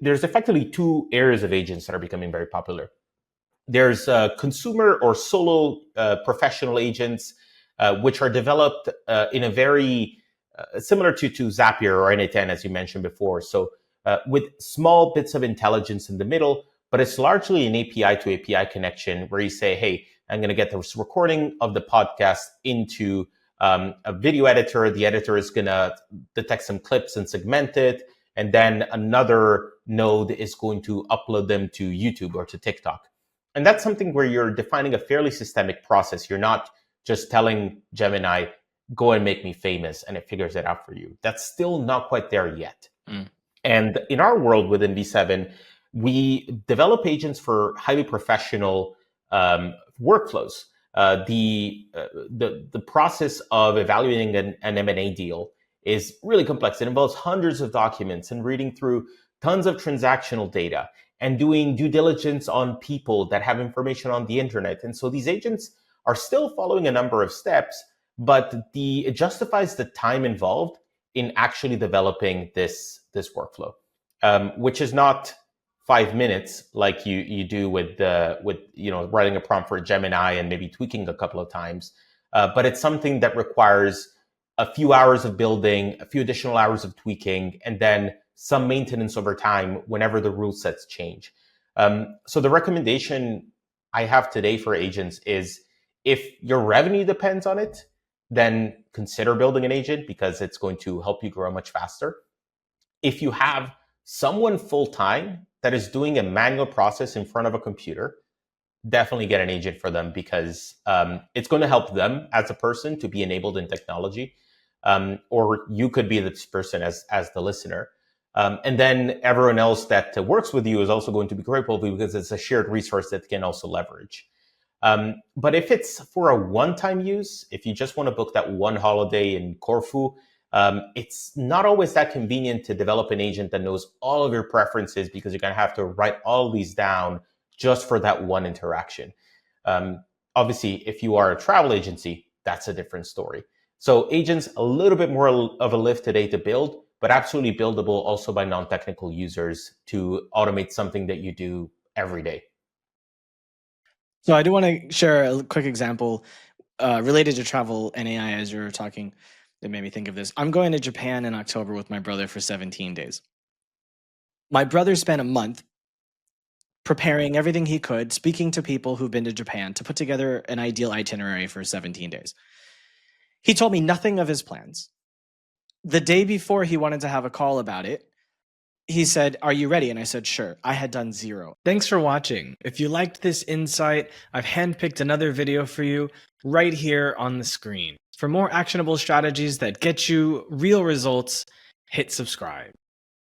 there's effectively two areas of agents that are becoming very popular. There's consumer or solo professional agents, which are developed in a very similar to Zapier or N8N, as you mentioned before. So with small bits of intelligence in the middle, but it's largely an API to API connection where you say, hey, I'm going to get this recording of the podcast into a video editor. The editor is going to detect some clips and segment it. And then another node is going to upload them to YouTube or to TikTok. And that's something where you're defining a fairly systemic process. You're not just telling Gemini, go and make me famous, and it figures it out for you. That's still not quite there yet. And in our world within V7, we develop agents for highly professional workflows. The process of evaluating an M&A deal is really complex. It involves hundreds of documents and reading through tons of transactional data and doing due diligence on people that have information on the internet. And so these agents are still following a number of steps, but it justifies the time involved in actually developing this workflow, which is not 5 minutes like you do with writing a prompt for Gemini and maybe tweaking a couple of times, but it's something that requires a few hours of building, a few additional hours of tweaking, and then some maintenance over time whenever the rule sets change. So the recommendation I have today for agents is if your revenue depends on it, then consider building an agent because it's going to help you grow much faster. If you have someone full-time that is doing a manual process in front of a computer, definitely get an agent for them because it's going to help them as a person to be enabled in technology. Or you could be this person as the listener. And then everyone else that works with you is also going to be grateful because it's a shared resource that can also leverage. But if it's for a one-time use, if you just want to book that one holiday in Corfu, it's not always that convenient to develop an agent that knows all of your preferences because you're going to have to write all these down just for that one interaction. Obviously, if you are a travel agency, that's a different story. So agents, a little bit more of a lift today to build, but absolutely buildable also by non-technical users to automate something that you do every day. So I do want to share a quick example related to travel and AI as you were talking. It made me think of this. I'm going to Japan in October with my brother for 17 days. My brother spent a month preparing everything he could, speaking to people who've been to Japan to put together an ideal itinerary for 17 days. He told me nothing of his plans. The day before he wanted to have a call about it, he said, "Are you ready?" And I said, "Sure." I had done zero. Thanks for watching. If you liked this insight, I've handpicked another video for you right here on the screen. For more actionable strategies that get you real results, hit subscribe.